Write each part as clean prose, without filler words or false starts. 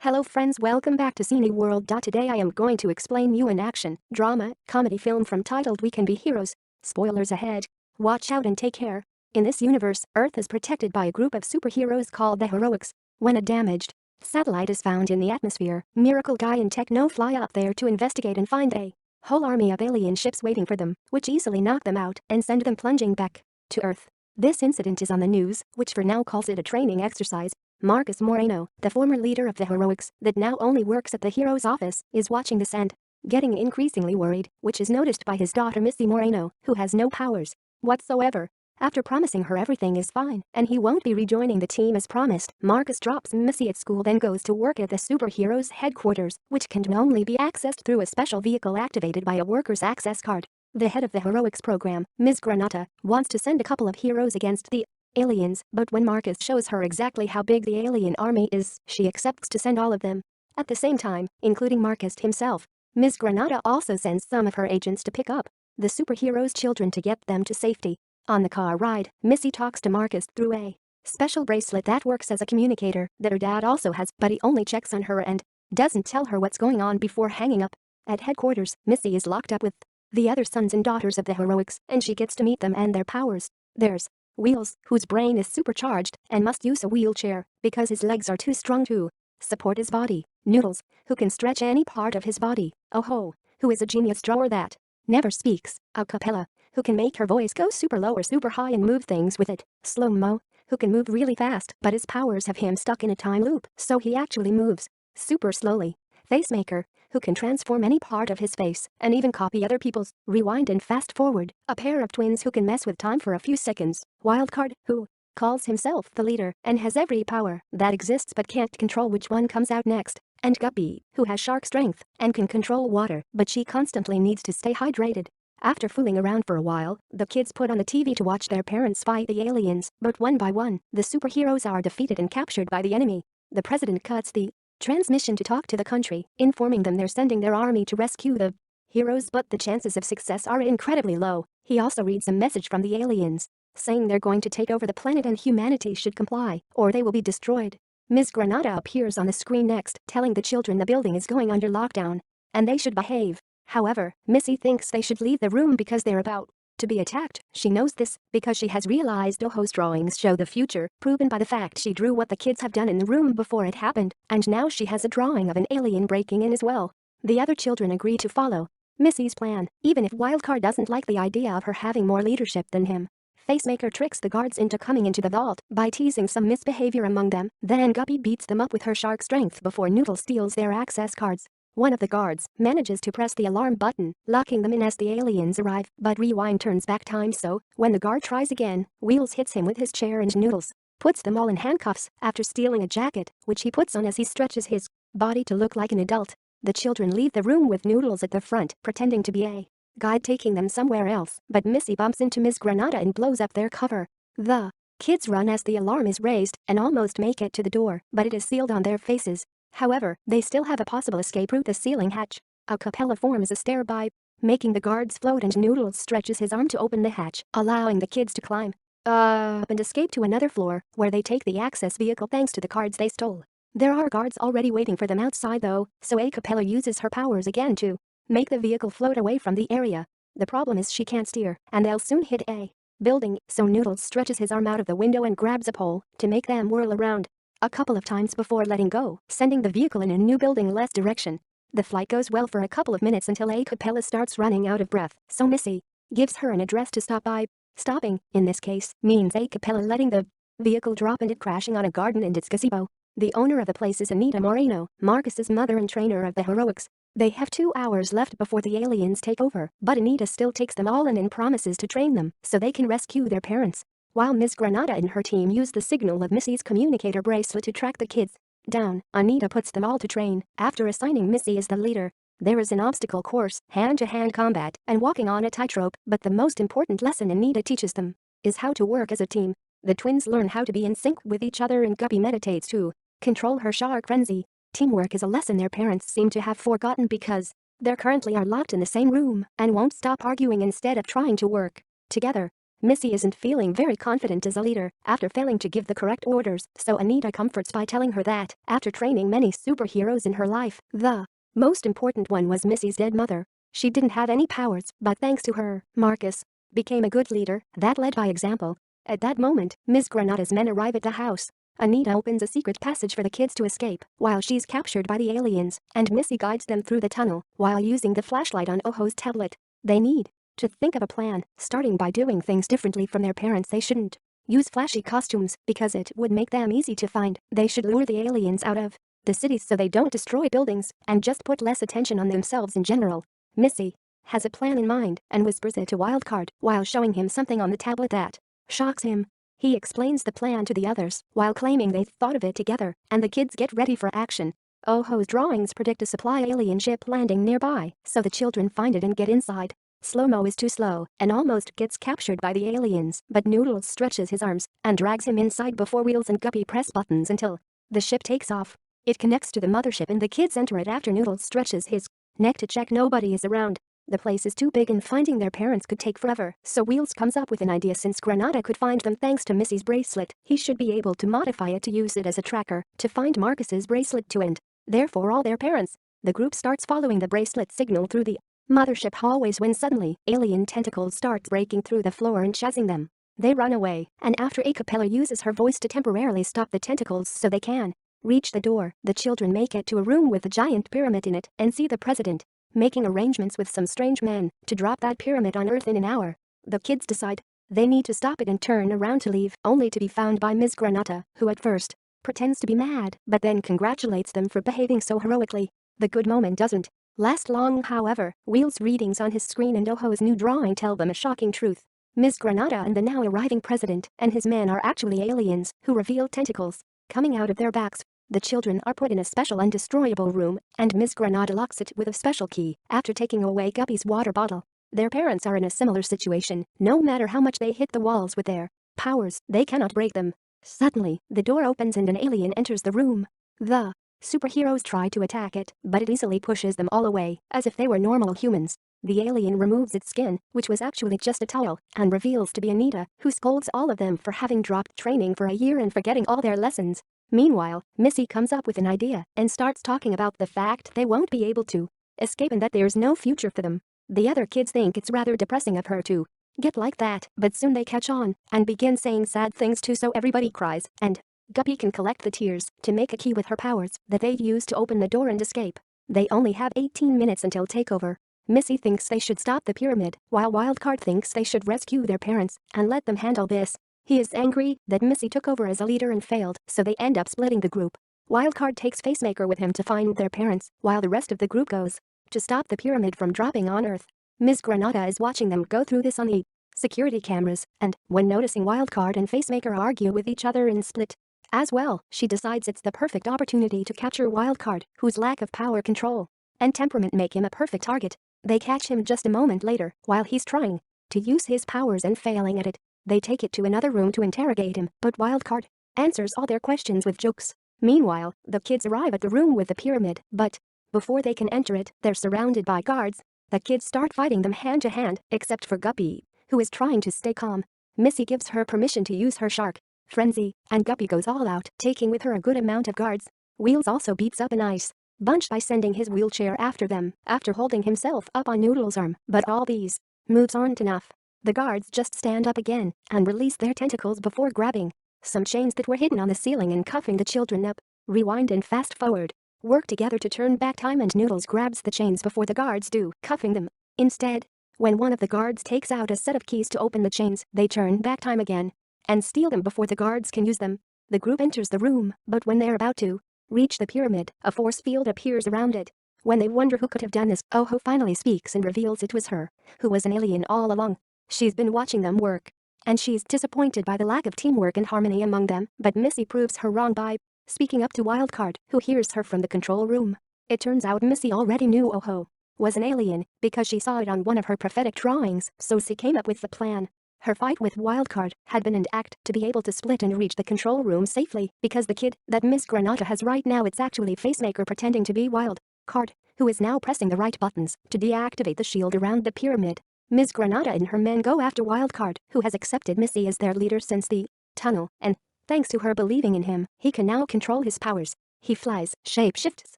Hello friends, welcome back to Cini World. Today I am going to explain you an action, drama, comedy film from titled We Can Be Heroes. Spoilers ahead. Watch out and take care. In this universe, Earth is protected by a group of superheroes called the Heroics. When a damaged satellite is found in the atmosphere, Miracle Guy and Techno fly up there to investigate and find a whole army of alien ships waiting for them, which easily knock them out and send them plunging back to Earth. This incident is on the news, which for now calls it a training exercise. Marcus Moreno, the former leader of the Heroics that now only works at the hero's office, is watching this and getting increasingly worried, which is noticed by his daughter Missy Moreno, who has no powers whatsoever. After promising her everything is fine and he won't be rejoining the team as promised, Marcus drops Missy at school, then goes to work at the superheroes' headquarters, which can only be accessed through a special vehicle activated by a worker's access card. The head of the Heroics program, Ms. Granata, wants to send a couple of heroes against the aliens, but when Marcus shows her exactly how big the alien army is, she accepts to send all of them. At the same time, including Marcus himself, Ms. Granata also sends some of her agents to pick up the superheroes' children to get them to safety. On the car ride, Missy talks to Marcus through a special bracelet that works as a communicator that her dad also has, but he only checks on her and doesn't tell her what's going on before hanging up. At headquarters, Missy is locked up with the other sons and daughters of the Heroics, and she gets to meet them and their powers. There's Wheels, whose brain is supercharged and must use a wheelchair because his legs are too strong to support his body. Noodles, who can stretch any part of his body. Oh-ho, who is a genius drawer that never speaks. A cappella, who can make her voice go super low or super high and move things with it. Slow-mo, who can move really fast, but his powers have him stuck in a time loop, so he actually moves super slowly. Facemaker, who can transform any part of his face and even copy other people's. Rewind and fast forward, a pair of twins who can mess with time for a few seconds. Wildcard, who calls himself the leader and has every power that exists but can't control which one comes out next. And Guppy, who has shark strength and can control water, but she constantly needs to stay hydrated. After fooling around for a while, the kids put on the TV to watch their parents fight the aliens, but one by one, the superheroes are defeated and captured by the enemy. The president cuts the transmission to talk to the country, informing them they're sending their army to rescue the heroes, but the chances of success are incredibly low. He also reads a message from the aliens, saying they're going to take over the planet and humanity should comply, or they will be destroyed. Ms. Granata appears on the screen next, telling the children the building is going under lockdown, and they should behave. However, Missy thinks they should leave the room because they're about to be attacked. She knows this because she has realized Oho's drawings show the future, proven by the fact she drew what the kids have done in the room before it happened, and now she has a drawing of an alien breaking in as well. The other children agree to follow Missy's plan, even if Wildcard doesn't like the idea of her having more leadership than him. Facemaker tricks the guards into coming into the vault by teasing some misbehavior among them, then Guppy beats them up with her shark strength before Noodle steals their access cards. One of the guards manages to press the alarm button, locking them in as the aliens arrive, but Rewind turns back time, so when the guard tries again, Wheels hits him with his chair and Noodles puts them all in handcuffs after stealing a jacket, which he puts on as he stretches his body to look like an adult. The children leave the room with Noodles at the front, pretending to be a guide taking them somewhere else, but Missy bumps into Ms. Granata and blows up their cover. The kids run as the alarm is raised and almost make it to the door, but it is sealed on their faces. However, they still have a possible escape route: the ceiling hatch. A cappella forms a stair by making the guards float, and Noodles stretches his arm to open the hatch, allowing the kids to climb up and escape to another floor, where they take the access vehicle thanks to the cards they stole. There are guards already waiting for them outside though, so a cappella uses her powers again to make the vehicle float away from the area. The problem is she can't steer, and they'll soon hit a building, so Noodles stretches his arm out of the window and grabs a pole to make them whirl around a couple of times before letting go, sending the vehicle in a new building less direction. The flight goes well for a couple of minutes until a cappella starts running out of breath, so Missy gives her an address to stop by. Stopping, in this case, means a cappella letting the vehicle drop and it crashing on a garden and its gazebo. The owner of the place is Anita Moreno, Marcus's mother and trainer of the Heroics. They have 2 hours left before the aliens take over, but Anita still takes them all in and promises to train them so they can rescue their parents. While Ms. Granata and her team use the signal of Missy's communicator bracelet to track the kids down, Anita puts them all to train. After assigning Missy as the leader, there is an obstacle course, hand-to-hand combat, and walking on a tightrope, but the most important lesson Anita teaches them is how to work as a team. The twins learn how to be in sync with each other, and Guppy meditates to control her shark frenzy. Teamwork is a lesson their parents seem to have forgotten because they currently are locked in the same room and won't stop arguing instead of trying to work together. Missy isn't feeling very confident as a leader after failing to give the correct orders, so Anita comforts by telling her that, after training many superheroes in her life, the most important one was Missy's dead mother. She didn't have any powers, but thanks to her, Marcus became a good leader that led by example. At that moment, Ms. Granada's men arrive at the house. Anita opens a secret passage for the kids to escape while she's captured by the aliens, and Missy guides them through the tunnel while using the flashlight on Oho's tablet. They need to think of a plan, starting by doing things differently from their parents. They shouldn't use flashy costumes because it would make them easy to find. They should lure the aliens out of the cities so they don't destroy buildings and just put less attention on themselves in general. Missy has a plan in mind and whispers it to Wildcard while showing him something on the tablet that shocks him. He explains the plan to the others while claiming they thought of it together, and the kids get ready for action. Oho's drawings predict a supply alien ship landing nearby, so the children find it and get inside. Slow-mo is too slow and almost gets captured by the aliens, but Noodles stretches his arms and drags him inside before Wheels and Guppy press buttons until the ship takes off. It connects to the mothership and the kids enter it after Noodles stretches his neck to check nobody is around. The place is too big and finding their parents could take forever, so Wheels comes up with an idea. Since Granada could find them thanks to Missy's bracelet, he should be able to modify it to use it as a tracker to find Marcus's bracelet too, and therefore all their parents. The group starts following the bracelet signal through the mothership hallways when suddenly alien tentacles start breaking through the floor and chasing them. They run away, and after Acapella uses her voice to temporarily stop the tentacles so they can reach the door, the children make it to a room with a giant pyramid in it and see the president making arrangements with some strange men to drop that pyramid on Earth in an hour. The kids decide they need to stop it and turn around to leave, only to be found by Ms. Granata, who at first pretends to be mad but then congratulates them for behaving so heroically. The good moment doesn't last long, however. Wheels' readings on his screen and Oho's new drawing tell them a shocking truth. Ms. Granata and the now arriving president and his men are actually aliens who reveal tentacles coming out of their backs. The children are put in a special undestroyable room, and Ms. Granada locks it with a special key after taking away Guppy's water bottle. Their parents are in a similar situation. No matter how much they hit the walls with their powers, they cannot break them. Suddenly, the door opens and an alien enters the room. The superheroes try to attack it, but it easily pushes them all away, as if they were normal humans. The alien removes its skin, which was actually just a towel, and reveals to be Anita, who scolds all of them for having dropped training for a year and forgetting all their lessons. Meanwhile, Missy comes up with an idea and starts talking about the fact they won't be able to escape and that there's no future for them. The other kids think it's rather depressing of her to get like that, but soon they catch on and begin saying sad things too, so everybody cries, and Guppy can collect the tears to make a key with her powers that they'd use to open the door and escape. They only have 18 minutes until takeover. Missy thinks they should stop the pyramid, while Wildcard thinks they should rescue their parents and let them handle this. He is angry that Missy took over as a leader and failed, so they end up splitting the group. Wildcard takes Facemaker with him to find their parents, while the rest of the group goes to stop the pyramid from dropping on Earth. Ms. Granada is watching them go through this on the security cameras, and when noticing Wildcard and Facemaker argue with each other and split as well, she decides it's the perfect opportunity to capture Wildcard, whose lack of power control and temperament make him a perfect target. They catch him just a moment later while he's trying to use his powers and failing at it. They take it to another room to interrogate him, but Wildcard answers all their questions with jokes. Meanwhile, the kids arrive at the room with the pyramid, but before they can enter it, they're surrounded by guards. The kids start fighting them hand to hand, except for Guppy, who is trying to stay calm. Missy gives her permission to use her shark frenzy, and Guppy goes all out, taking with her a good amount of guards. Wheels also beats up an ice bunch by sending his wheelchair after them, after holding himself up on Noodle's arm, but all these moves aren't enough. The guards just stand up again and release their tentacles before grabbing some chains that were hidden on the ceiling and cuffing the children up. Rewind and fast forward work together to turn back time, and Noodles grabs the chains before the guards do, cuffing them. Instead, when one of the guards takes out a set of keys to open the chains, they turn back time again and steal them before the guards can use them. The group enters the room, but when they're about to reach the pyramid, a force field appears around it. When they wonder who could have done this, Oho finally speaks and reveals it was her, who was an alien all along. She's been watching them work, and she's disappointed by the lack of teamwork and harmony among them, but Missy proves her wrong by speaking up to Wildcard, who hears her from the control room. It turns out Missy already knew Oho was an alien because she saw it on one of her prophetic drawings, so she came up with the plan. Her fight with Wildcard had been an act to be able to split and reach the control room safely, because the kid that Miss Granata has right now, it's actually Facemaker pretending to be Wildcard, who is now pressing the right buttons to deactivate the shield around the pyramid. Ms. Granada and her men go after Wildcard, who has accepted Missy as their leader since the tunnel, and thanks to her believing in him, he can now control his powers. He flies, shapeshifts,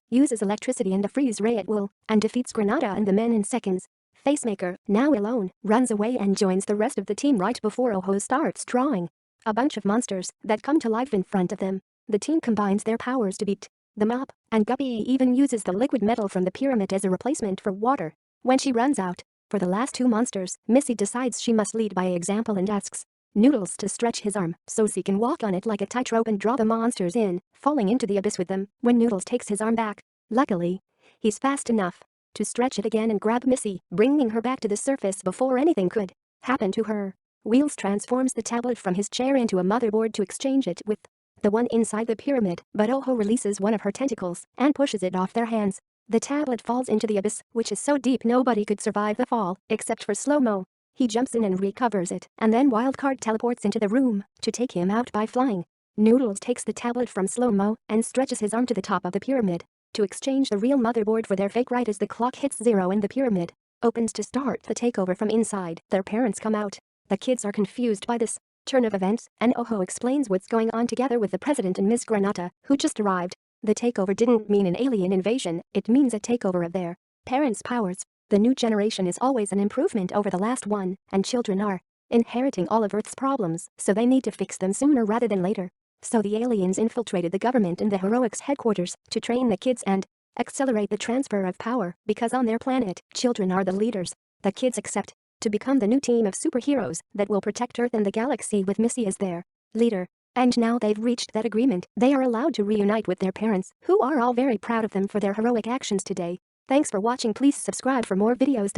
uses electricity and a freeze ray at will, and defeats Granada and the men in seconds. Facemaker, now alone, runs away and joins the rest of the team right before Oho starts drawing a bunch of monsters that come to life in front of them. The team combines their powers to beat them up, and Guppy even uses the liquid metal from the pyramid as a replacement for water. When she runs out, for the last two monsters, Missy decides she must lead by example and asks Noodles to stretch his arm so she can walk on it like a tightrope and draw the monsters in, falling into the abyss with them. When Noodles takes his arm back, luckily, he's fast enough to stretch it again and grab Missy, bringing her back to the surface before anything could happen to her. Wheels transforms the tablet from his chair into a motherboard to exchange it with the one inside the pyramid, but Oho releases one of her tentacles and pushes it off their hands. The tablet falls into the abyss, which is so deep nobody could survive the fall, except for Slow-Mo. He jumps in and recovers it, and then Wildcard teleports into the room to take him out by flying. Noodles takes the tablet from Slow-Mo and stretches his arm to the top of the pyramid to exchange the real motherboard for their fake right as the clock hits 0 and the pyramid opens to start the takeover from inside. Their parents come out. The kids are confused by this turn of events, and Oho explains what's going on together with the president and Miss Granata, who just arrived. The takeover didn't mean an alien invasion, it means a takeover of their parents' powers. The new generation is always an improvement over the last one, and children are inheriting all of Earth's problems, so they need to fix them sooner rather than later. So the aliens infiltrated the government and the Heroics headquarters to train the kids and accelerate the transfer of power, because on their planet, children are the leaders. The kids accept to become the new team of superheroes that will protect Earth and the galaxy with Missy as their leader. And now they've reached that agreement, they are allowed to reunite with their parents, who are all very proud of them for their heroic actions today. Thanks for watching. Please subscribe for more videos.